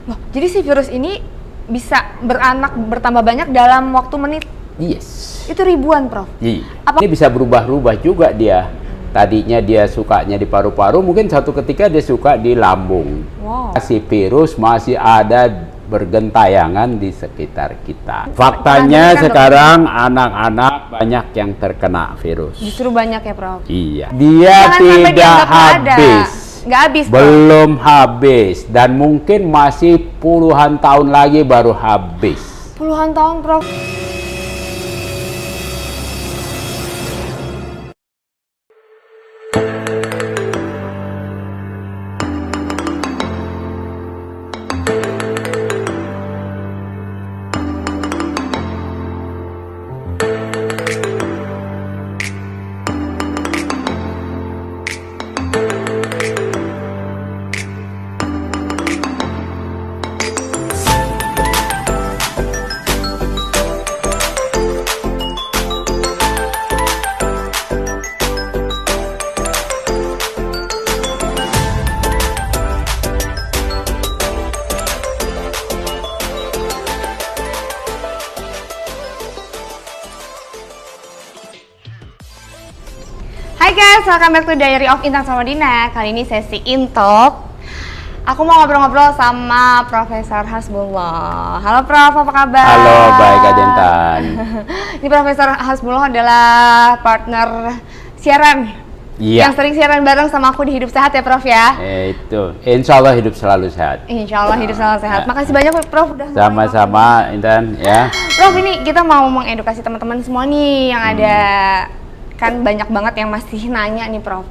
Loh, jadi si virus ini bisa beranak bertambah banyak dalam waktu menit? Yes. Itu ribuan, Prof? Iya. Ini bisa berubah-ubah juga dia. Tadinya dia sukanya di paru-paru, mungkin satu ketika dia suka di lambung. Wow. Si virus masih ada bergentayangan di sekitar kita. Faktanya sekarang anak-anak banyak yang terkena virus. Justru banyak ya, Prof? Iya. Dia Jangan sampai tidak dianggap nggak ada. habis. Nggak habis, Prof? Belum habis. Dan mungkin masih puluhan tahun lagi baru habis. Puluhan tahun, Prof? Hai guys, welcome back to Diary of Intan sama Dina. Kali ini sesi Intalk. Aku mau ngobrol-ngobrol sama Profesor Hasbullah. Halo Prof, apa kabar? Halo, baik Kak Intan. Ini Profesor Hasbullah adalah partner siaran. Iya. Yang sering siaran bareng sama aku di Hidup Sehat ya Prof ya? Itu, insya Allah hidup selalu sehat. Insya Allah hidup selalu sehat. Makasih banyak Prof udah sama-sama Intan ya. Prof, ini kita mau mengedukasi teman-teman semua nih yang ada. Kan banyak banget yang masih nanya nih Prof,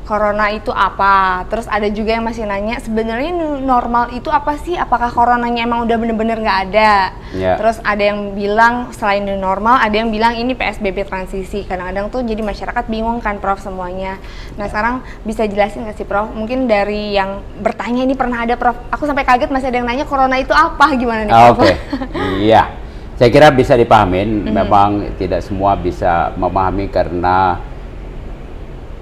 corona itu apa? Terus ada juga yang masih nanya sebenarnya new normal itu apa sih? Apakah coronanya emang udah bener-bener nggak ada? Ya. Terus ada yang bilang selain new normal, ada yang bilang ini PSBB transisi. Kadang-kadang tuh jadi masyarakat bingung kan Prof semuanya. Nah sekarang bisa jelasin nggak sih Prof? Mungkin dari yang bertanya ini pernah ada Prof, aku sampai kaget masih ada yang nanya corona itu apa? Gimana nih Prof? Oke. Iya. Saya kira bisa dipahamin, memang tidak semua bisa memahami karena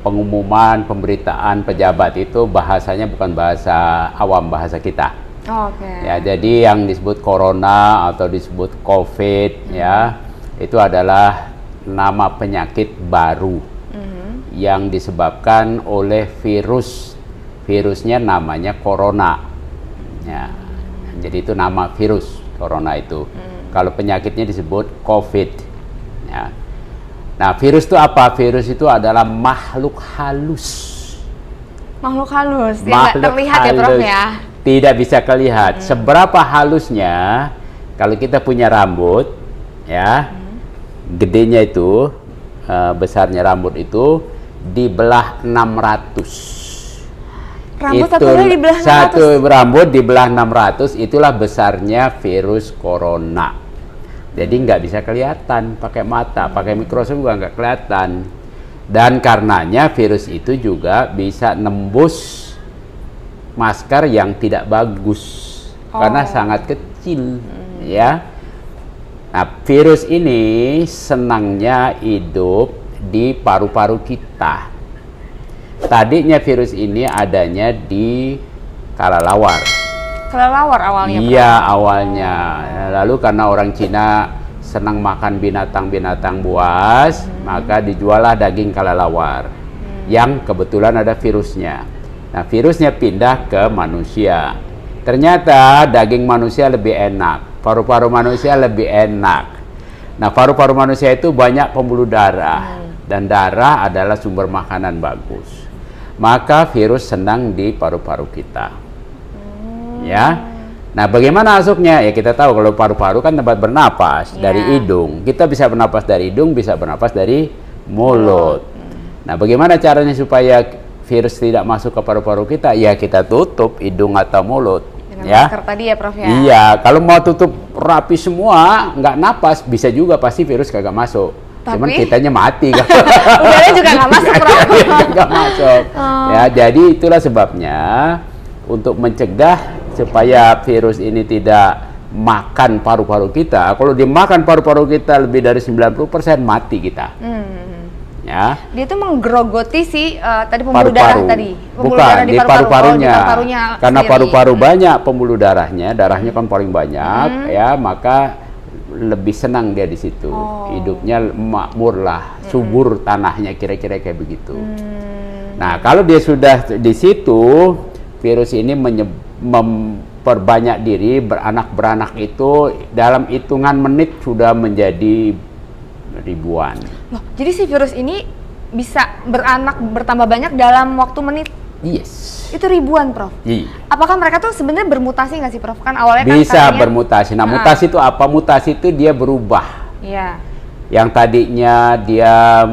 pengumuman, pemberitaan pejabat itu bahasanya bukan bahasa awam, bahasa kita. Oke. Ya, jadi yang disebut corona atau disebut COVID ya, itu adalah nama penyakit baru yang disebabkan oleh virus. Virusnya namanya corona. Ya. Jadi itu nama virus corona itu. Kalau penyakitnya disebut COVID. Ya. Nah, virus itu apa? Virus itu adalah makhluk halus. Makhluk halus, yang nggak terlihat ya Prof ya? Tidak bisa kelihatan. Seberapa halusnya, kalau kita punya rambut, ya, gedenya itu, besarnya rambut itu, dibelah 600. Rambut itu satunya dibelah 600? Satu rambut dibelah 600, itulah besarnya virus corona. Jadi nggak bisa kelihatan pakai mata, pakai mikroskop juga nggak kelihatan. Dan karenanya virus itu juga bisa nembus masker yang tidak bagus karena sangat kecil, ya. Nah, virus ini senangnya hidup di paru-paru kita. Tadinya virus ini adanya di kelelawar. Kelelawar awalnya? Iya, awalnya. Lalu karena orang Cina senang makan binatang-binatang buas, maka dijuallah daging kelelawar yang kebetulan ada virusnya. Nah, virusnya pindah ke manusia. Ternyata daging manusia lebih enak, paru-paru manusia lebih enak. Nah, paru-paru manusia itu banyak pembuluh darah, dan darah adalah sumber makanan bagus. Maka virus senang di paru-paru kita. Ya. Nah, bagaimana masuknya? Ya kita tahu kalau paru-paru kan tempat bernapas dari hidung. Kita bisa bernapas dari hidung, bisa bernapas dari mulut. Nah, bagaimana caranya supaya virus tidak masuk ke paru-paru kita? Ya kita tutup hidung atau mulut. Dengan masker tadi ya Prof ya? Iya, kalau mau tutup rapi semua, nggak napas, bisa juga pasti virus kagak masuk. Cuman kitanya mati kan. Udaranya juga nggak masuk Prof. Nggak masuk. Ya, jadi itulah sebabnya untuk mencegah supaya virus ini tidak makan paru-paru kita. Kalau dimakan paru-paru kita lebih dari 90% mati kita. Ya. Dia tuh menggerogoti si tadi pembuluh darah tadi. Pembuluh Bukan, darah di paru-parunya. di paru-parunya Karena sendiri. paru-paru banyak pembuluh darahnya kan paling banyak, ya, maka lebih senang dia di situ. Hidupnya makmur lah, subur tanahnya, kira-kira kayak begitu. Nah, kalau dia sudah di situ, virus ini memperbanyak diri, beranak itu dalam hitungan menit sudah menjadi ribuan. Loh, jadi si virus ini bisa bertambah banyak dalam waktu menit? Yes. Itu ribuan, Prof. Iya. Apakah mereka tuh sebenarnya bermutasi nggak sih, Prof? Kan awalnya Bisa kan katanya, bermutasi. Nah, mutasi itu apa? Mutasi itu dia berubah. Iya. Yang tadinya dia,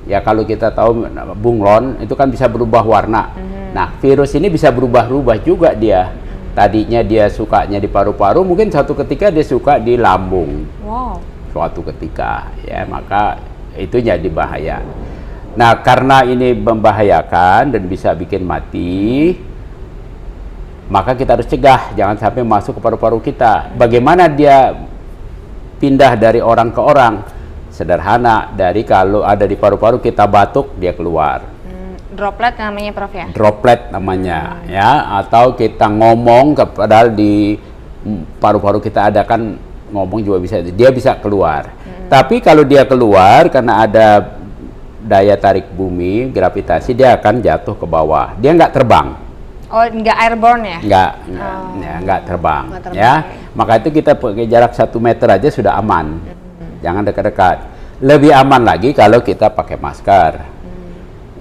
ya kalau kita tahu bunglon itu kan bisa berubah warna. Nah, virus ini bisa berubah-ubah juga dia. Tadinya dia sukanya di paru-paru, mungkin suatu ketika dia suka di lambung. Wow. Suatu ketika, ya, maka itu jadi bahaya. Nah, karena ini membahayakan dan bisa bikin mati, maka kita harus cegah, jangan sampai masuk ke paru-paru kita. Bagaimana dia pindah dari orang ke orang? Sederhana, dari kalau ada di paru-paru kita batuk, dia keluar. Droplet namanya, Prof, ya? Droplet namanya, ya. Atau kita ngomong, padahal di paru-paru kita ada kan ngomong juga bisa, dia bisa keluar. Tapi kalau dia keluar karena ada daya tarik bumi, gravitasi, dia akan jatuh ke bawah. Dia nggak terbang. Oh, nggak airborne ya? Nggak terbang. Nggak terbang, Ya. Maka itu kita pakai jarak 1 meter aja sudah aman. Jangan dekat-dekat. Lebih aman lagi kalau kita pakai masker.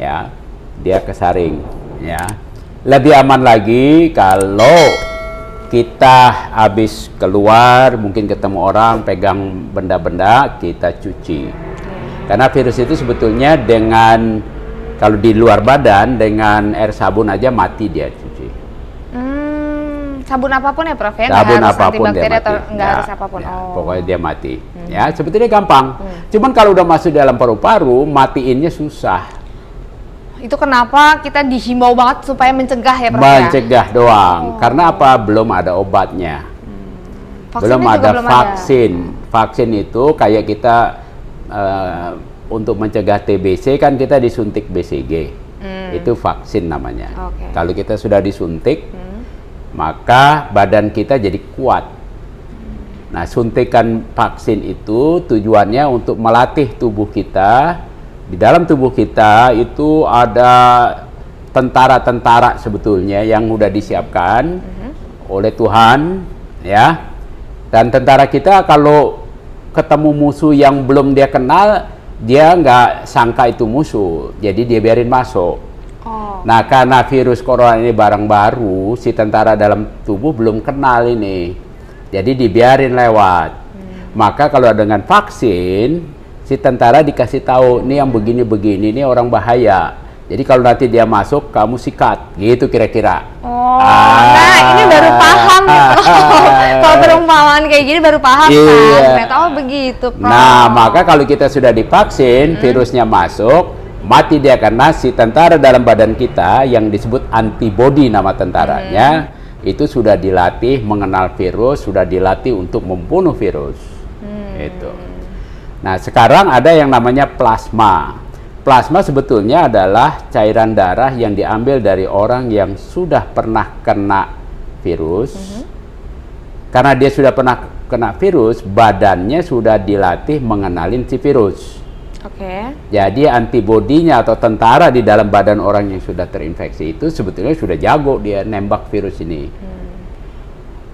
Ya, dia kesaring. Ya. Lebih aman lagi kalau kita habis keluar, mungkin ketemu orang, pegang benda-benda, kita cuci. Karena virus itu sebetulnya dengan, kalau di luar badan, dengan air sabun aja mati dia cuci. Sabun apapun ya, Prof, ya? Sabun Nggak harus apapun dia antibakteri atau mati. nggak Ya, harus apapun? ya, Oh. pokoknya dia mati. Ya, sebetulnya gampang. Cuman kalau udah masuk dalam paru-paru, matiinnya susah. Itu kenapa kita dihimbau banget supaya mencegah ya, Prof, ya? Mencegah doang. Karena apa? Belum ada obatnya. Belum Vaksinnya juga ada belum vaksin. Vaksin itu kayak kita untuk mencegah TBC kan kita disuntik BCG. Itu vaksin namanya. Oke. Kalau kita sudah disuntik, maka badan kita jadi kuat. Nah, suntikan vaksin itu tujuannya untuk melatih tubuh kita. Di dalam tubuh kita itu ada tentara-tentara sebetulnya yang sudah disiapkan oleh Tuhan, ya. Dan tentara kita kalau ketemu musuh yang belum dia kenal, dia nggak sangka itu musuh, jadi dia biarin masuk. Oh. Nah, karena virus corona ini barang baru, si tentara dalam tubuh belum kenal ini, jadi dibiarin lewat. Maka kalau dengan vaksin, si tentara dikasih tahu, nih yang begini-begini, ini orang bahaya. Jadi kalau nanti dia masuk, kamu sikat, gitu kira-kira. Oh, nah ini baru paham gitu. Kalau perumpamaan kayak gini baru paham kan? Ternyata oh begitu, Prof. Nah, maka kalau kita sudah divaksin, virusnya masuk, mati dia karena si tentara dalam badan kita yang disebut antibodi nama tentaranya, itu sudah dilatih mengenal virus, sudah dilatih untuk membunuh virus. Itu. Nah, sekarang ada yang namanya plasma. Plasma sebetulnya adalah cairan darah yang diambil dari orang yang sudah pernah kena virus. Karena dia sudah pernah kena virus, badannya sudah dilatih mengenalin si virus. Oke. Jadi antibodinya atau tentara di dalam badan orang yang sudah terinfeksi itu sebetulnya sudah jago dia nembak virus ini.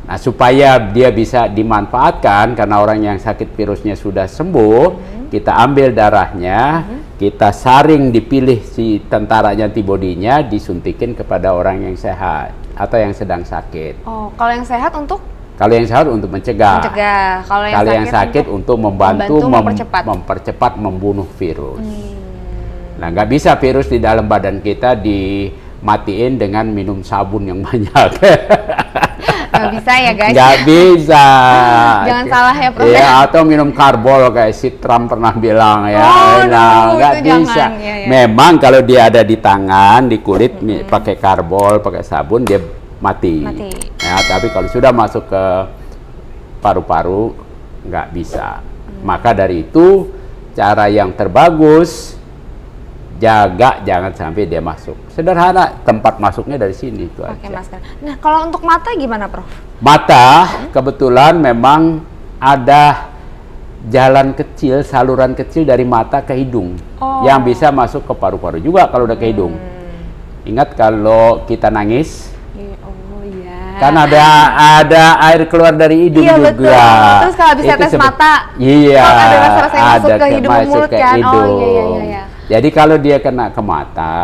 Nah, supaya dia bisa dimanfaatkan karena orang yang sakit virusnya sudah sembuh, kita ambil darahnya, kita saring, dipilih si tentaranya, antibodinya, disuntikin kepada orang yang sehat atau yang sedang sakit. Oh, kalau yang sehat untuk? Kalau yang sehat untuk mencegah. Kalau yang sakit untuk membantu mempercepat membunuh virus. Nah, nggak bisa virus di dalam badan kita dimatiin dengan minum sabun yang banyak. Nggak bisa ya, guys? Nggak bisa. Jangan salah ya, Prof. Ya, atau minum karbol kayak si Trump pernah bilang ya. Oh, nggak bisa. jangan. Ya. Memang kalau dia ada di tangan, di kulit, pakai karbol, pakai sabun, dia mati. Ya, tapi kalau sudah masuk ke paru-paru, nggak bisa. Maka dari itu, cara yang terbagus jaga jangan sampai dia masuk. Sederhana, tempat masuknya dari sini itu Pakai aja. masker. Nah, kalau untuk mata gimana, Prof? Mata kebetulan memang ada jalan kecil, saluran kecil dari mata ke hidung yang bisa masuk ke paru-paru juga kalau udah ke hidung. Ingat kalau kita nangis, Oh iya. kan ada air keluar dari hidung Iya, juga. betul. Terus kalau bisa Itu tes mata, iya, kalau ada rasa-rasa yang masuk ada ke hidung masuk mulut ke kan. Oh hidung. iya. Jadi kalau dia kena ke mata,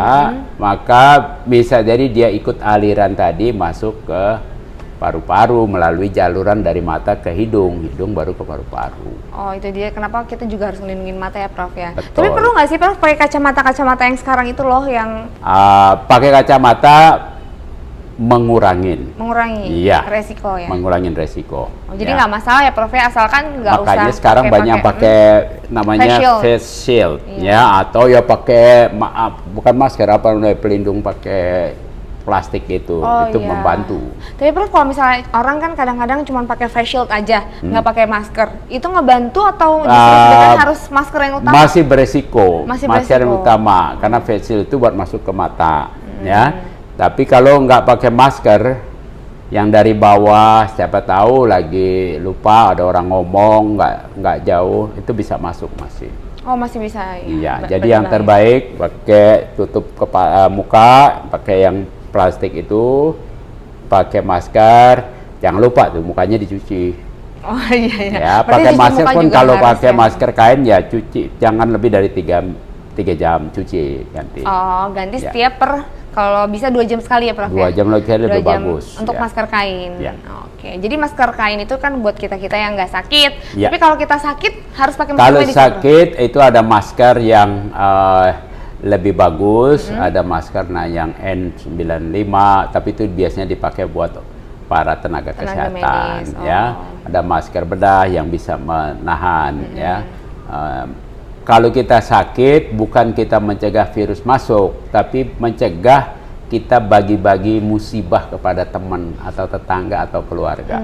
maka bisa jadi dia ikut aliran tadi masuk ke paru-paru melalui jaluran dari mata ke hidung, hidung baru ke paru-paru. Oh, itu dia kenapa kita juga harus ngelindungin mata ya, Prof ya. Betul. Tapi perlu nggak sih, Prof, pakai kacamata yang sekarang itu loh yang Pakai kacamata mengurangi Iya. resiko ya? Mengurangin resiko. Oh, jadi nggak masalah ya, Prof ya, asalkan nggak usah. Makanya sekarang banyak pakai namanya face shield, ya, atau ya pakai bukan masker, apa namanya, pelindung pakai plastik itu membantu. Tapi Prof, kalau misalnya orang kan kadang-kadang cuma pakai face shield aja, nggak pakai masker, itu ngebantu atau justru sebenarnya harus masker yang utama? Masih beresiko, masker yang beresiko. utama, karena face shield itu buat masuk ke mata, ya. Tapi kalau nggak pakai masker, yang dari bawah, siapa tahu lagi lupa ada orang ngomong nggak jauh, itu bisa masuk masih. Oh, masih bisa ya? Iya, jadi yang terbaik pakai tutup muka, pakai yang plastik itu, pakai masker, jangan lupa tuh mukanya dicuci. Oh iya. Ya, Berarti pakai cuci masker muka pun juga kalau harus pakai ya? masker kain ya cuci, jangan lebih dari 3 jam cuci ganti. Oh, ganti Ya. setiap kalau bisa 2 jam sekali ya, Prof? 2 jam lebih 2 lebih jam bagus. untuk ya. masker kain. Ya. Oke, jadi masker kain itu kan buat kita yang nggak sakit. Ya. Tapi kalau kita sakit harus pakai masker Kalau medis, sakit itu ada masker yang lebih bagus, ada masker yang N95, tapi itu biasanya dipakai buat para tenaga kesehatan, medis. ya. Ada masker bedah yang bisa menahan, ya. Kalau kita sakit, bukan kita mencegah virus masuk, tapi mencegah kita bagi-bagi musibah kepada teman atau tetangga atau keluarga.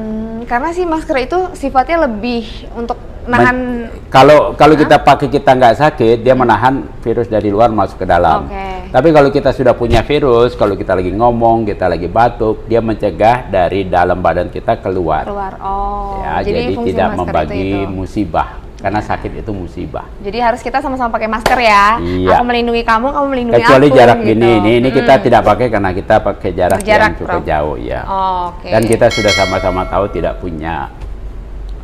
Karena si masker itu sifatnya lebih untuk nahan. Kalau kita pakai kita nggak sakit, dia menahan virus dari luar masuk ke dalam. Oke. Tapi kalau kita sudah punya virus, kalau kita lagi ngomong, kita lagi batuk, dia mencegah dari dalam badan kita keluar. Oh, Ya, jadi fungsi tidak masker membagi itu. musibah, karena sakit itu musibah. Jadi harus kita sama-sama pakai masker ya. Iya. Aku melindungi kamu melindungi Kecuali aku. jarak gitu. gini, ini kita tidak pakai karena kita pakai jarak Berjarak, yang cukup Prof. jauh, ya. Oh, oke. Dan kita sudah sama-sama tahu tidak punya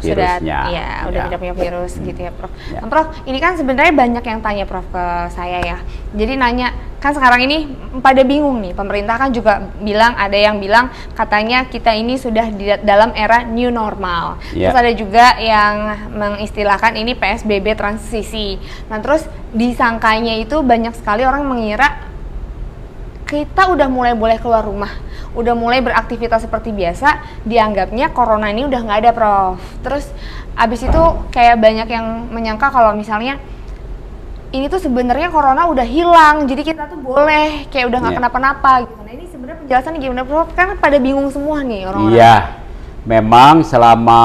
virusnya. Udah tidak punya virus gitu ya, Prof. Ya. Nah, Prof, ini kan sebenarnya banyak yang tanya, Prof, ke saya ya. Jadi nanya, kan sekarang ini pada bingung nih. Pemerintah kan juga bilang, ada yang bilang katanya kita ini sudah di dalam era new normal. Ya. Terus ada juga yang mengistilahkan ini PSBB transisi. Nah, terus disangkanya itu banyak sekali orang mengira kita udah mulai boleh keluar rumah, udah mulai beraktivitas seperti biasa, dianggapnya corona ini udah nggak ada, Prof. Terus abis itu kayak banyak yang menyangka kalau misalnya ini tuh sebenarnya corona udah hilang, jadi kita tuh boleh kayak udah nggak Iya. kenapa-napa gitu. Nah, ini sebenarnya penjelasannya gimana, Prof? Kan pada bingung semua nih orang-orang. Iya, memang selama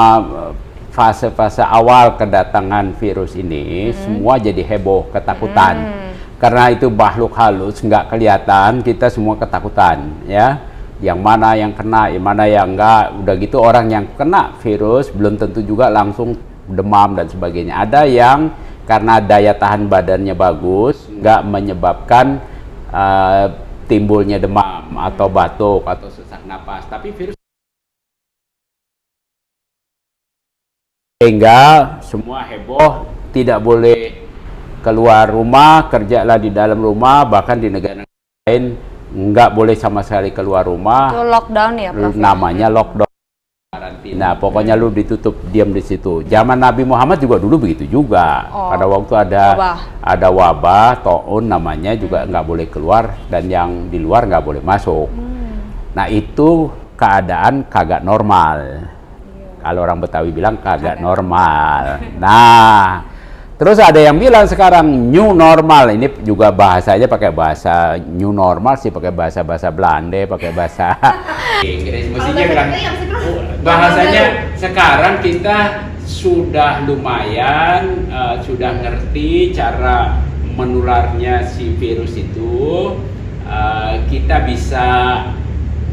fase-fase awal kedatangan virus ini, semua jadi heboh, ketakutan. Karena itu makhluk halus, nggak kelihatan, kita semua ketakutan, ya. Yang mana yang kena, yang mana yang enggak. Udah gitu orang yang kena virus belum tentu juga langsung demam dan sebagainya. Ada yang karena daya tahan badannya bagus, nggak menyebabkan timbulnya demam atau batuk atau sesak napas. Tapi virus sehingga semua heboh, tidak boleh keluar rumah, kerjalah di dalam rumah, bahkan di negara lain nggak boleh sama sekali keluar rumah. Itu lockdown ya, Prof? Namanya lockdown, karantina. Pokoknya lu ditutup, diam di situ. Zaman Nabi Muhammad juga dulu begitu juga. Pada waktu ada wabah, taun namanya, juga nggak boleh keluar, dan yang di luar nggak boleh masuk. Nah, itu keadaan kagak normal. Kalau orang Betawi bilang kagak normal. Nah, terus ada yang bilang sekarang new normal. Ini juga bahasanya pakai bahasa new normal sih, pakai bahasa Belanda, pakai bahasa Inggris. Mestinya bilang bahasanya sekarang kita sudah lumayan sudah ngerti cara menularnya si virus itu, kita bisa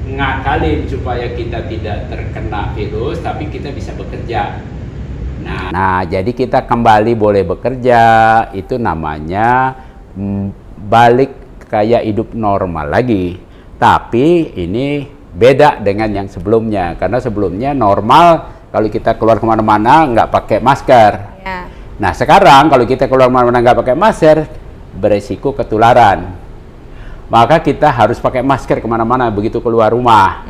ngakalin supaya kita tidak terkena virus, tapi kita bisa bekerja. Nah, jadi kita kembali boleh bekerja, itu namanya balik kayak hidup normal lagi. Tapi ini beda dengan yang sebelumnya, karena sebelumnya normal kalau kita keluar kemana-mana nggak pakai masker. Ya. Nah, sekarang kalau kita keluar kemana-mana nggak pakai masker, beresiko ketularan. Maka kita harus pakai masker kemana-mana begitu keluar rumah.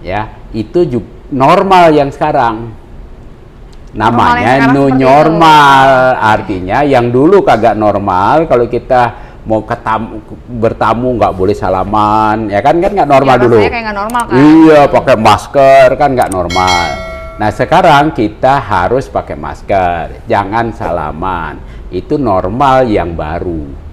Ya, itu juga normal yang sekarang. Namanya new normal. Artinya yang dulu kagak normal, kalau kita mau bertamu nggak boleh salaman, ya kan nggak normal dulu. Kayak nggak normal kan? Iya, pakai masker kan nggak normal. Nah, sekarang kita harus pakai masker, jangan salaman. Itu normal yang baru.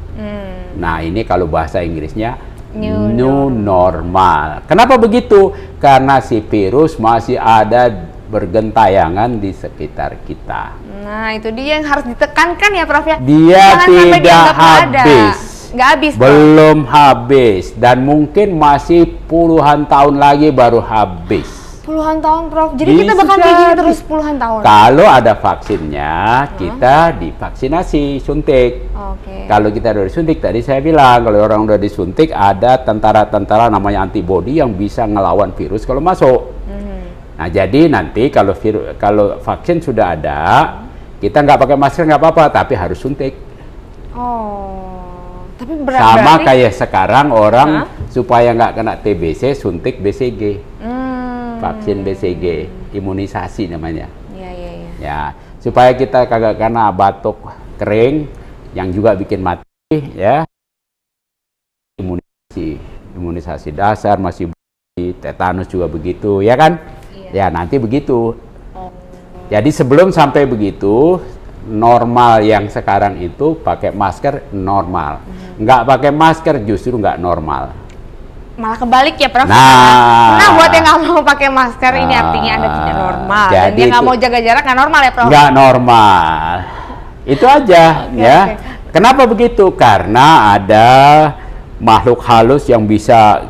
Nah, ini kalau bahasa Inggrisnya new normal. Kenapa begitu? Karena si virus masih ada bergentayangan di sekitar kita. Nah, itu dia yang harus ditekankan ya, Prof ya. Dia tidak habis. Nggak habis. Belum habis, dan mungkin masih puluhan tahun lagi baru habis. Puluhan tahun, Prof. Jadi kita bakal kayak gini terus puluhan tahun. Kalau ada vaksinnya, kita divaksinasi, suntik. Oke. Kalau kita udah disuntik, tadi saya bilang kalau orang udah disuntik ada tentara-tentara namanya antibodi yang bisa ngelawan virus kalau masuk. Nah, jadi nanti kalau vaksin sudah ada, kita nggak pakai masker nggak apa-apa, tapi harus suntik. Oh, tapi sama berarti kayak sekarang orang supaya nggak kena TBC suntik BCG. Vaksin BCG, imunisasi namanya. Iya. Ya, supaya kita kagak kena batuk kering yang juga bikin mati, ya. Imunisasi dasar masih tetanus juga begitu, ya kan? Iya. Ya, nanti begitu. Jadi sebelum sampai begitu, normal yang sekarang itu pakai masker normal. Nggak pakai masker justru nggak normal. Malah kebalik ya, Prof. Nah, buat yang nggak mau pakai masker ini artinya Anda tidak normal. Dan dia nggak mau jaga jarak nggak normal ya, Prof? Nggak normal. Itu aja, ya. Okay. Kenapa begitu? Karena ada makhluk halus yang bisa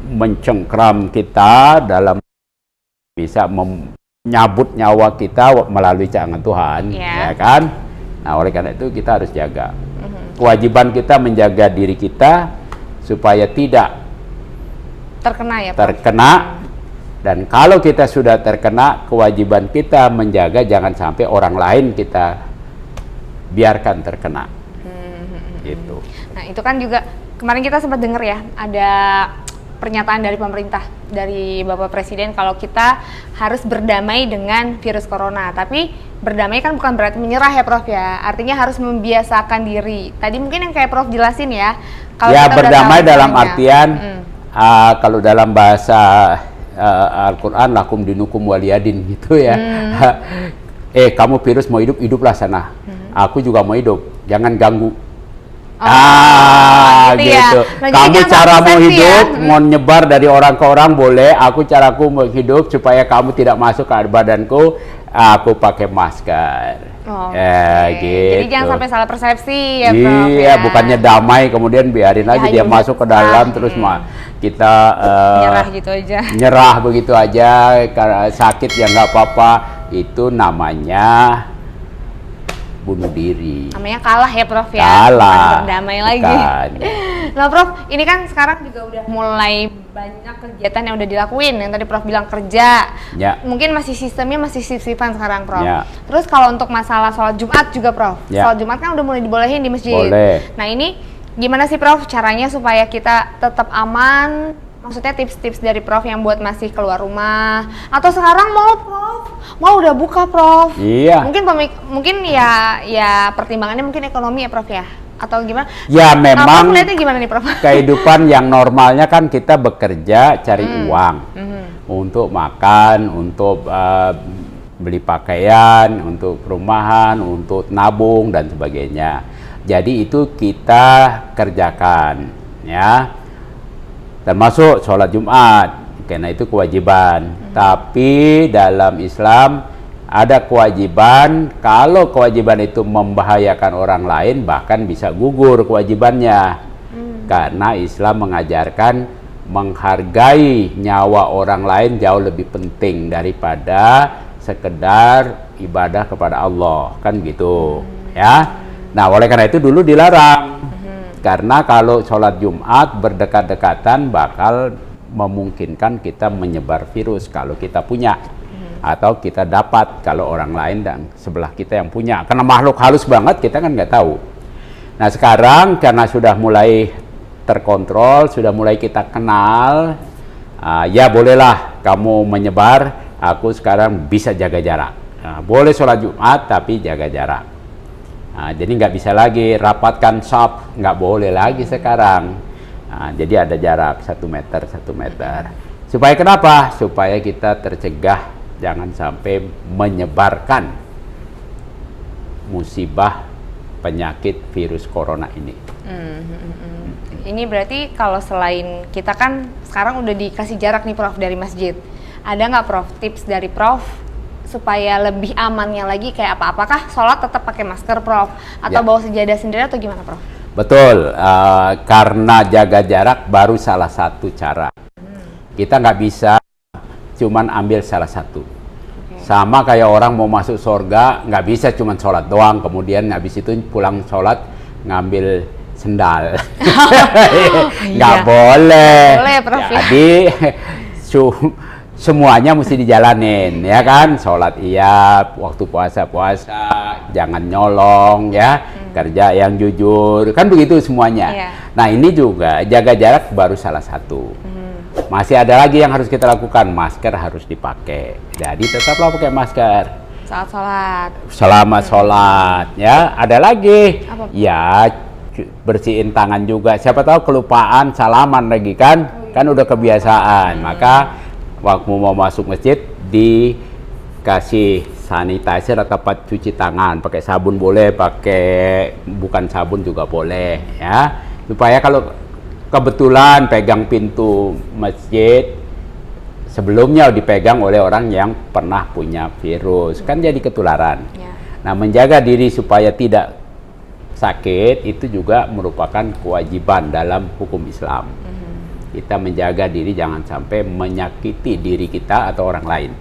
mencengkram kita dalam bisa menyabut nyawa kita melalui cairan Tuhan, ya kan? Nah, oleh karena itu kita harus jaga. Kewajiban kita menjaga diri kita supaya tidak terkena ya, Prof? Terkena. Dan kalau kita sudah terkena, kewajiban kita menjaga jangan sampai orang lain kita biarkan terkena. Gitu. Nah, itu kan juga kemarin kita sempat dengar ya, ada pernyataan dari pemerintah, dari Bapak Presiden kalau kita harus berdamai dengan virus corona. Tapi berdamai kan bukan berarti menyerah ya, Prof ya. Artinya harus membiasakan diri. Tadi mungkin yang kayak Prof jelasin ya. Kalau ya, kita berdamai dalam artian kalau dalam bahasa Al-Quran, lakum dinukum waliyadin gitu ya. Kamu virus mau hidup, hiduplah sana. Aku juga mau hidup, jangan ganggu. Gitu. Ya. Nah, kamu cara mau hidup, mau nyebar dari orang ke orang boleh. Aku caraku mau hidup supaya kamu tidak masuk ke badanku. Aku pakai masker. Gitu. Jadi jangan sampai salah persepsi ya, Prof. Iya, bukannya damai kemudian biarin aja dia masuk ke dalam terus kita nyerah gitu aja. Nyerah begitu aja, karena sakit ya nggak apa-apa. Itu namanya bunuh diri. Namanya kalah ya, Prof ya. Kalah. Bukan berdamai lagi. Nah, Prof, ini kan sekarang juga udah mulai banyak kegiatan yang udah dilakuin. Yang tadi Prof bilang kerja. Ya. Mungkin masih sistemnya masih shift-shiftan sekarang, Prof. Ya. Terus kalau untuk masalah sholat Jumat juga, Prof. Ya. Sholat Jumat kan udah mulai dibolehin di masjid. Boleh. Nah, ini gimana sih, Prof, caranya supaya kita tetap aman? Maksudnya tips-tips dari Prof yang buat masih keluar rumah atau sekarang mau udah buka, Prof. Iya. Mungkin ya pertimbangannya mungkin ekonomi ya, Prof ya, atau gimana? Ya memang. Prof lihatnya gimana nih, Prof? Kehidupan yang normalnya kan kita bekerja cari uang untuk makan, untuk beli pakaian, untuk perumahan, untuk nabung dan sebagainya. Jadi itu kita kerjakan, ya. Termasuk sholat Jumat, karena itu kewajiban. Tapi dalam Islam ada kewajiban, kalau kewajiban itu membahayakan orang lain, bahkan bisa gugur kewajibannya. Karena Islam mengajarkan menghargai nyawa orang lain jauh lebih penting daripada sekedar ibadah kepada Allah, kan gitu ya. Nah, oleh karena itu dulu dilarang. Karena kalau sholat Jumat berdekat-dekatan bakal memungkinkan kita menyebar virus kalau kita punya. Atau kita dapat kalau orang lain dan sebelah kita yang punya. Karena makhluk halus banget, kita kan nggak tahu. Nah, sekarang karena sudah mulai terkontrol, sudah mulai kita kenal, ya bolehlah kamu menyebar, aku sekarang bisa jaga jarak. Boleh sholat Jumat tapi jaga jarak. Jadi nggak bisa lagi rapatkan saf, nggak boleh lagi sekarang. Jadi ada jarak 1 meter, 1 meter. Supaya kenapa? Supaya kita tercegah jangan sampai menyebarkan musibah penyakit virus corona ini. Ini berarti kalau selain kita kan sekarang udah dikasih jarak nih Prof dari masjid, ada nggak Prof tips dari Prof supaya lebih amannya lagi kayak apa? Apakah sholat tetap pakai masker Prof? Atau bawa sejadah sendiri atau gimana Prof? Betul, karena jaga jarak baru salah satu cara. Kita nggak bisa cuman ambil salah satu. Sama kayak orang mau masuk surga, nggak bisa cuman sholat doang, kemudian habis itu pulang sholat ngambil sendal. Nggak boleh. Boleh, Prof, ya. Jadi semuanya mesti dijalanin, ya kan? Sholat iya, waktu puasa, jangan nyolong, ya. Kerja yang jujur, kan begitu semuanya. Nah, ini juga jaga jarak baru salah satu. Masih ada lagi yang harus kita lakukan, masker harus dipakai. Jadi tetaplah pakai masker. Saat sholat. Selama sholat, ya. Ada lagi, apa? Ya bersihin tangan juga. Siapa tahu kelupaan salaman lagi kan? Kan udah kebiasaan. Maka waktu mau masuk masjid dikasih sanitizer atau tempat cuci tangan. Pakai sabun boleh, pakai bukan sabun juga boleh, ya. Supaya kalau kebetulan pegang pintu masjid sebelumnya dipegang oleh orang yang pernah punya virus, kan jadi ketularan. Nah, menjaga diri supaya tidak sakit itu juga merupakan kewajiban dalam hukum Islam. Kita menjaga diri jangan sampai menyakiti diri kita atau orang lain.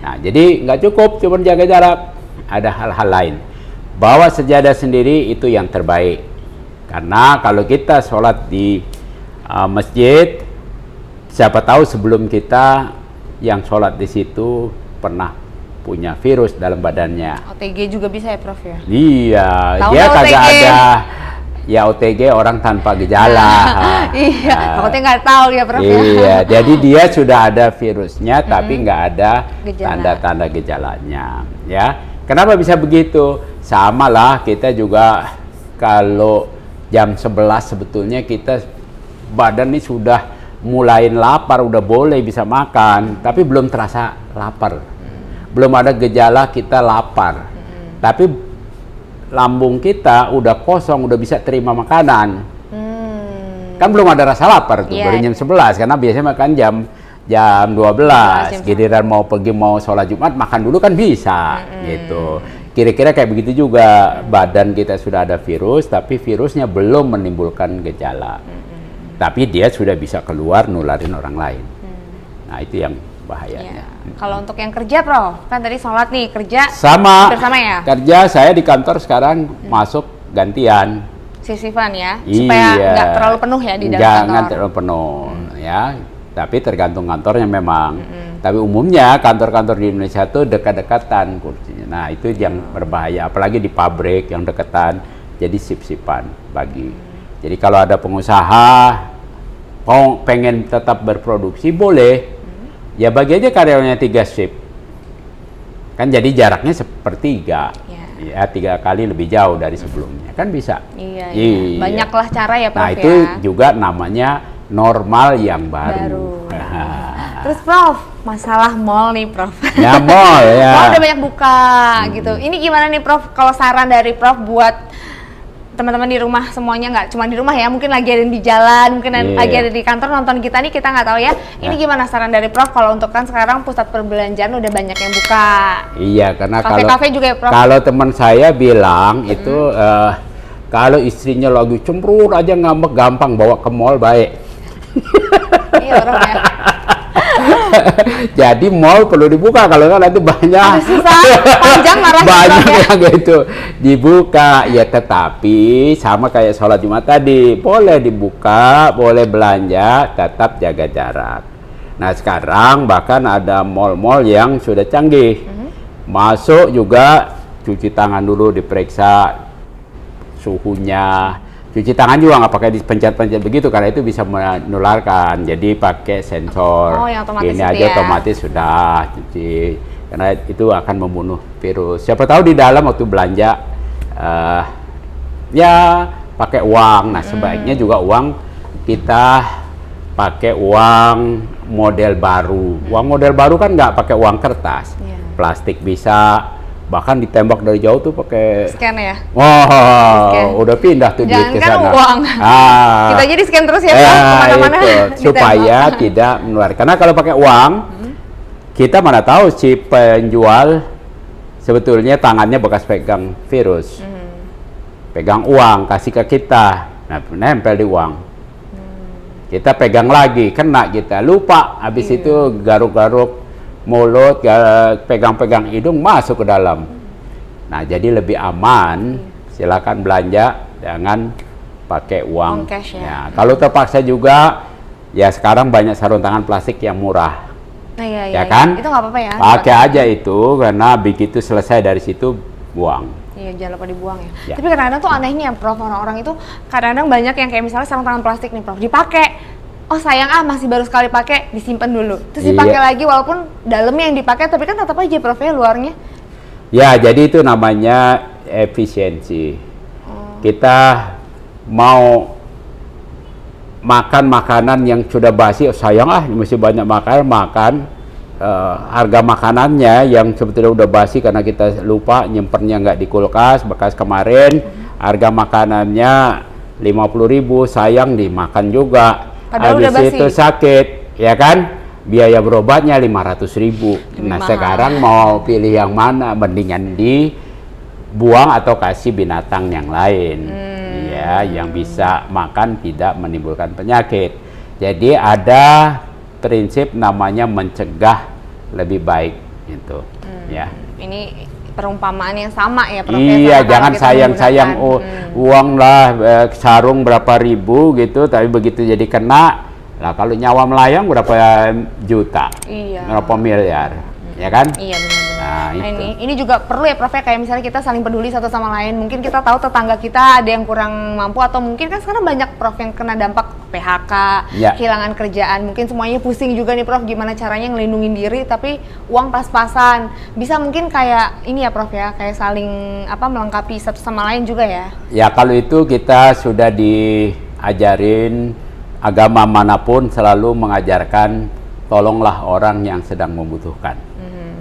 Nah, jadi nggak cukup cuma jaga jarak, ada hal-hal lain. Bawa sejadah sendiri itu yang terbaik. Karena kalau kita sholat di masjid, siapa tahu sebelum kita yang sholat di situ pernah punya virus dalam badannya. OTG juga bisa ya Prof ya? Iya, Tahu dia kagak OTG? ada. Ya OTG orang tanpa gejala. Iya, takutnya nggak tahu ya Prof ya? Iya, jadi dia sudah ada virusnya tapi nggak ada Gejala. tanda-tanda gejalanya. Ya, kenapa bisa begitu? Sama lah kita juga kalau jam 11 sebetulnya kita badan ini sudah mulain lapar, udah boleh bisa makan, tapi belum terasa lapar. Belum ada gejala kita lapar. Tapi lambung kita udah kosong, udah bisa terima makanan. Kan belum ada rasa lapar tuh, baru jam 11 karena biasanya makan jam 12. Giliran mau pergi mau sholat Jumat makan dulu kan bisa gitu. Kira-kira kayak begitu juga, badan kita sudah ada virus tapi virusnya belum menimbulkan gejala. Tapi dia sudah bisa keluar nularin orang lain. Nah, itu yang bahayanya. Kalau untuk yang kerja Prof, kan tadi sholat nih, kerja sama bersama ya? Kerja saya di kantor sekarang masuk gantian. Sisifan ya? Supaya nggak terlalu penuh ya di dalam kantor? Nggak terlalu penuh, ya. Tapi tergantung kantornya memang. Tapi umumnya kantor-kantor di Indonesia itu dekat-dekatan kursinya. Nah, itu yang berbahaya. Apalagi di pabrik yang dekatan, jadi sip-sipan bagi. Jadi kalau ada pengusaha pengen tetap berproduksi boleh. Ya bagi aja karyawannya 3 shift. Kan jadi jaraknya sepertiga. Ya 3 kali lebih jauh dari sebelumnya. Kan bisa. Iya. Banyaklah cara ya Prof. Nah, itu juga namanya normal yang baru. Terus Prof, masalah mall nih Prof. Ya mall ya. Mall udah banyak buka gitu. Ini gimana nih Prof, kalau saran dari Prof buat teman-teman di rumah semuanya, nggak cuma di rumah ya, mungkin lagi ada di jalan, mungkin lagi ada di kantor nonton kita nih, kita nggak tahu ya. Ini gimana saran dari Prof kalau untuk kan sekarang pusat perbelanjaan udah banyak yang buka. Iya, karena Kafe-kafe juga ya, Prof? kalau teman saya bilang itu kalau istrinya lagi cemberut aja ngambek, gampang bawa ke mall baik. Iya, Prof ya. Jadi mall perlu dibuka, kalau nggak nanti banyak Susah, panjang marahnya banyak Prof, ya. yang gitu dibuka ya. Tetapi sama kayak sholat Jumat tadi, boleh dibuka, boleh belanja, tetap jaga jarak. Nah sekarang bahkan ada mall-mall yang sudah canggih, masuk juga cuci tangan dulu, diperiksa suhunya. Cuci tangan juga nggak pakai dipencet-pencet begitu, karena itu bisa menularkan. Jadi pakai sensor. Oh, yang otomatis ini itu aja ya. otomatis sudah cuci, karena itu akan membunuh virus. Siapa tahu di dalam waktu belanja ya pakai uang. Nah sebaiknya juga uang kita pakai uang model baru. Uang model baru kan nggak pakai uang kertas, plastik bisa. Bahkan ditembak dari jauh tuh pakai Scan ya. Wah, udah pindah tuh duit ke Jangan sana. uang. Kita jadi scan terus ya, Prof, kemana-mana. Itu, supaya tidak menular. Karena kalau pakai uang, kita mana tahu si penjual sebetulnya tangannya bekas pegang virus. Pegang uang, kasih ke kita, nah nempel di uang. Kita pegang lagi, kena kita, lupa. Habis itu garuk-garuk mulut, pegang-pegang hidung, masuk ke dalam. Nah jadi lebih aman, silakan belanja, jangan pakai uang. Cash ya. Ya, kalau terpaksa juga, ya sekarang banyak sarung tangan plastik yang murah. Nah, ya kan? Itu nggak apa-apa ya? Pakai aja itu, karena begitu selesai dari situ, buang. Iya, jangan lupa dibuang ya. Ya. Tapi kadang-kadang tuh anehnya, Prof, orang-orang itu kadang-kadang banyak yang kayak misalnya sarung tangan plastik nih, Prof, dipakai. Oh sayang masih baru sekali pakai, disimpan dulu. Terus dipakai lagi walaupun dalamnya yang dipakai, tapi kan tetap aja, Prof, ya luarnya. Ya, jadi itu namanya efisiensi. Kita mau makan makanan yang sudah basi, sayang mesti banyak makan harga makanannya yang sebetulnya udah basi karena kita lupa nyimpennya nggak di kulkas bekas kemarin, harga makanannya 50.000, sayang dimakan juga. Padahal udah habis basi. itu sakit, ya kan? Biaya berobatnya 500.000. Nah, sekarang mau pilih yang mana? Mendingan dibuang atau kasih binatang yang lain, ya, yang bisa makan tidak menimbulkan penyakit. Jadi ada prinsip namanya mencegah lebih baik, gitu, ya. Ini perumpamaan yang sama ya, Prof. Iya, jangan sayang-sayang uang lah, sarung berapa ribu gitu, tapi begitu jadi kena, lah kalau nyawa melayang berapa juta, berapa miliar, ya kan? Iya, benar-benar. Nah, itu. Ini juga perlu ya, Prof, ya, kayak misalnya kita saling peduli satu sama lain. Mungkin kita tahu tetangga kita ada yang kurang mampu, atau mungkin kan sekarang banyak, Prof, yang kena dampak PHK, kehilangan kerjaan. Mungkin semuanya pusing juga nih, Prof, gimana caranya ngelindungin diri tapi uang pas-pasan. Bisa mungkin kayak ini ya, Prof, ya, kayak saling melengkapi satu sama lain juga ya. Ya, kalau itu kita sudah diajarin, agama manapun selalu mengajarkan tolonglah orang yang sedang membutuhkan.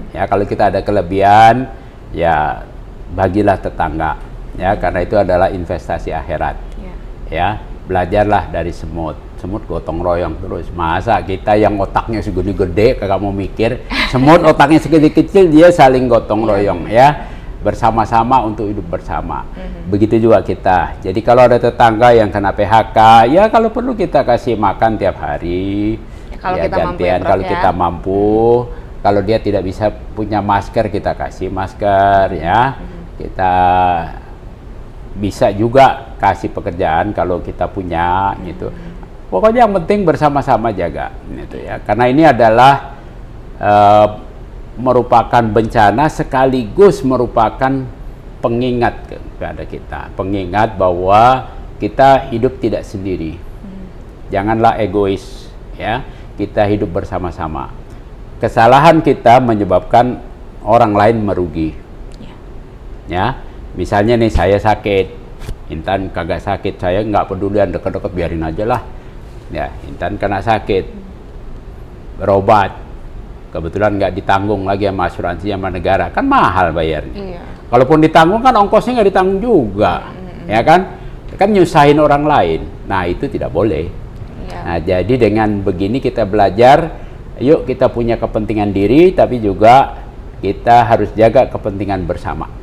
Ya, kalau kita ada kelebihan, ya bagilah tetangga, ya, karena itu adalah investasi akhirat. Ya, belajarlah dari semut gotong royong terus. Masa kita yang otaknya segede gede kagak mau mikir, semut otaknya segede kecil, dia saling gotong royong, ya, bersama-sama untuk hidup bersama. Begitu juga kita. Jadi kalau ada tetangga yang kena PHK, ya kalau perlu kita kasih makan tiap hari, kalau ya, kita gantian mampu ya, Prof, kalau ya. kita mampu. Kalau dia tidak bisa punya masker, kita kasih masker, ya. Kita bisa juga kasih pekerjaan kalau kita punya, gitu. Pokoknya yang penting bersama-sama jaga, gitu ya. Karena ini adalah merupakan bencana sekaligus merupakan pengingat kepada kita, pengingat bahwa kita hidup tidak sendiri. Janganlah egois, ya. Kita hidup bersama-sama. Kesalahan kita menyebabkan orang lain merugi. Ya, misalnya nih saya sakit, Intan kagak sakit, saya nggak pedulian, deket-deket biarin aja lah. Ya, Intan kena sakit, berobat, kebetulan nggak ditanggung lagi sama asuransi sama negara, kan mahal bayarnya. Kalaupun ditanggung kan ongkosnya nggak ditanggung juga, ya kan? kan nyusahin orang lain. Nah, itu tidak boleh. Iya. Nah, jadi dengan begini kita belajar, yuk kita punya kepentingan diri, tapi juga kita harus jaga kepentingan bersama.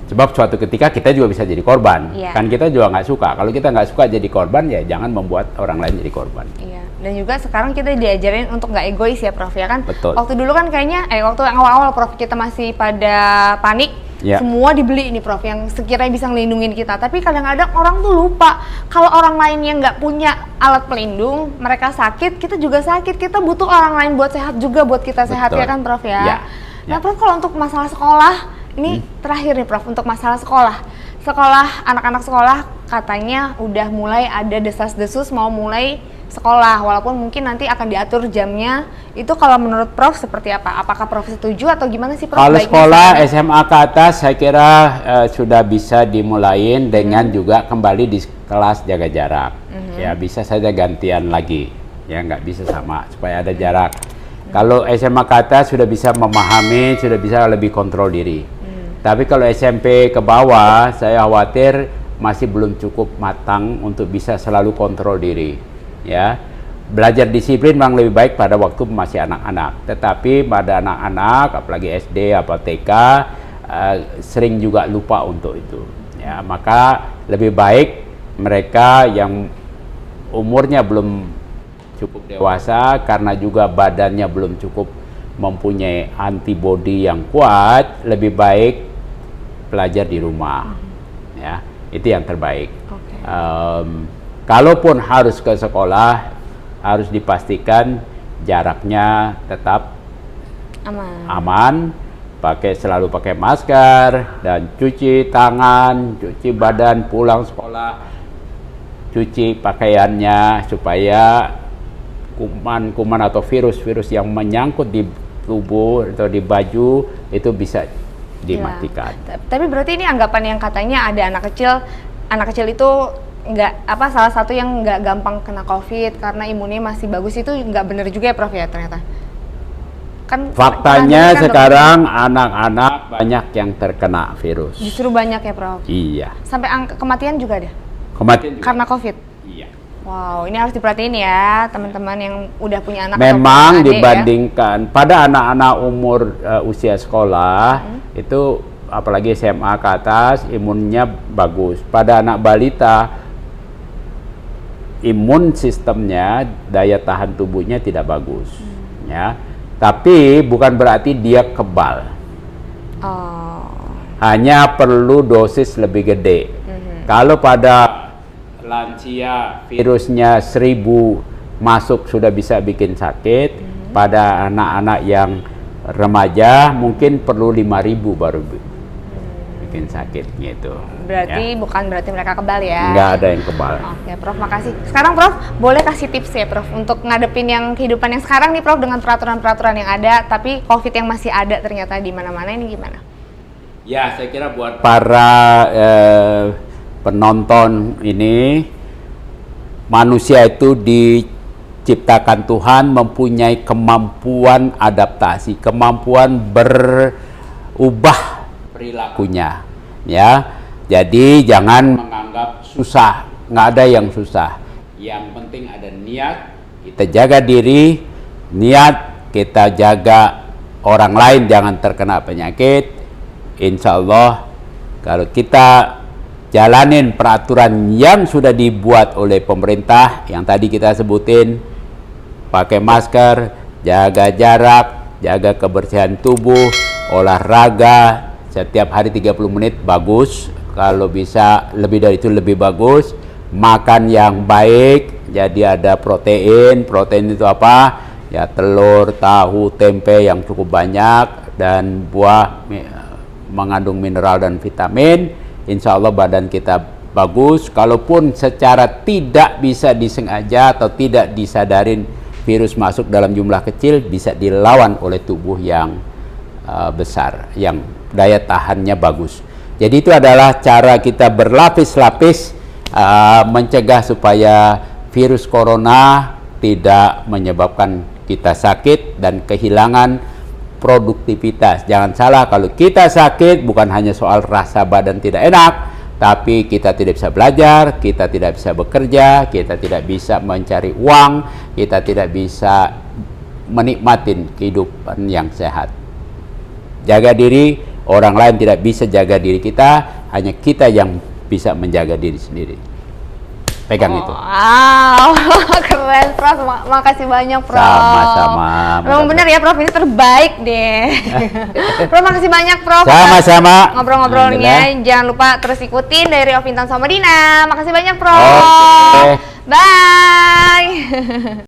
Sebab suatu ketika kita juga bisa jadi korban. Iya. Kan kita juga nggak suka. Kalau kita nggak suka jadi korban, ya jangan membuat orang lain jadi korban. Iya. Dan juga sekarang kita diajarin untuk nggak egois ya Prof ya kan. Betul. Waktu dulu kan kayaknya, waktu yang awal-awal Prof kita masih pada panik, Ya. semua dibeli ini Prof yang sekiranya bisa ngelindungin kita. Tapi kadang-kadang orang tuh lupa kalau orang lain yang nggak punya alat pelindung, mereka sakit, kita juga sakit. Kita butuh orang lain buat sehat juga, buat kita sehat Betul. ya kan Prof ya. Ya. Nah Ya. Prof, kalau untuk masalah sekolah, ini terakhir nih Prof, untuk masalah sekolah. Sekolah, anak-anak sekolah katanya udah mulai ada desas-desus mau mulai sekolah, walaupun mungkin nanti akan diatur jamnya. Itu kalau menurut Prof seperti apa? Apakah Prof setuju atau gimana sih Prof? Kalau Baiknya sekolah sekarang? SMA ke atas saya kira sudah bisa dimulain dengan juga kembali di kelas jaga jarak. Ya bisa saja gantian lagi, ya nggak bisa sama supaya ada jarak. Kalau SMA ke atas sudah bisa memahami, sudah bisa lebih kontrol diri. Tapi kalau SMP ke bawah saya khawatir masih belum cukup matang untuk bisa selalu kontrol diri. Ya, belajar disiplin memang lebih baik pada waktu masih anak-anak. Tetapi pada anak-anak, apalagi SD atau TK, sering juga lupa untuk itu. Ya, maka lebih baik mereka yang umurnya belum cukup dewasa karena juga badannya belum cukup mempunyai antibodi yang kuat, lebih baik belajar di rumah. Ya, itu yang terbaik. Oke. Kalaupun harus ke sekolah, harus dipastikan jaraknya tetap aman, selalu pakai masker, dan cuci tangan, cuci badan pulang sekolah, cuci pakaiannya supaya kuman-kuman atau virus-virus yang menyangkut di tubuh atau di baju itu bisa dimatikan. Ya. Tapi berarti ini anggapan yang katanya ada anak kecil itu salah satu yang nggak gampang kena COVID karena imunnya masih bagus, itu nggak benar juga ya Prof ya ternyata. Kan faktanya sekarang anak-anak banyak yang terkena virus. Justru banyak ya Prof? Iya. Sampai angka kematian juga ada? Kematian juga. Karena COVID? Iya. Wow, ini harus diperhatiin ya teman-teman yang udah punya anak. Memang atau adik, dibandingkan pada anak-anak umur usia sekolah itu apalagi SMA ke atas imunnya bagus. Pada anak balita imun sistemnya, daya tahan tubuhnya tidak bagus. Ya. Tapi bukan berarti dia kebal. Hanya perlu dosis lebih gede. Kalau pada lansia virusnya 1000 masuk sudah bisa bikin sakit, pada anak-anak yang remaja mungkin perlu 5000 baru bikin sakit gitu. Berarti bukan berarti mereka kebal ya? Nggak ada yang kebal. Oke Prof, makasih. Sekarang Prof, boleh kasih tips ya Prof untuk ngadepin yang kehidupan yang sekarang nih Prof dengan peraturan-peraturan yang ada, tapi COVID yang masih ada ternyata di mana-mana, ini gimana? Ya, saya kira buat para penonton ini, manusia itu diciptakan Tuhan mempunyai kemampuan adaptasi, kemampuan berubah perilakunya, ya. Jadi jangan menganggap susah, nggak ada yang susah. Yang penting ada niat, kita jaga diri, niat kita jaga orang lain jangan terkena penyakit. Insya Allah kalau kita jalanin peraturan yang sudah dibuat oleh pemerintah yang tadi kita sebutin, pakai masker, jaga jarak, jaga kebersihan tubuh, olahraga setiap hari 30 menit bagus, kalau bisa lebih dari itu lebih bagus, makan yang baik, jadi ada protein itu apa? Ya telur, tahu, tempe yang cukup banyak, dan buah mengandung mineral dan vitamin. Insya Allah badan kita bagus. Kalaupun secara tidak bisa disengaja atau tidak disadarin virus masuk dalam jumlah kecil, bisa dilawan oleh tubuh yang besar, yang daya tahannya bagus. Jadi itu adalah cara kita berlapis-lapis mencegah supaya virus corona tidak menyebabkan kita sakit dan kehilangan produktivitas. Jangan salah, kalau kita sakit bukan hanya soal rasa badan tidak enak, tapi kita tidak bisa belajar, kita tidak bisa bekerja, kita tidak bisa mencari uang, kita tidak bisa menikmati kehidupan yang sehat. Jaga diri, orang lain tidak bisa jaga diri kita, hanya kita yang bisa menjaga diri sendiri. Pegang itu. Wow, keren Prof. Makasih banyak Prof. Sama-sama. Memang benar ya Prof, ini terbaik deh. Prof, makasih banyak Prof. Sama-sama. Ngobrol-ngobrolnya. Jangan lupa terus ikutin dari Of Intan sama Dina. Makasih banyak Prof. Oke. Bye.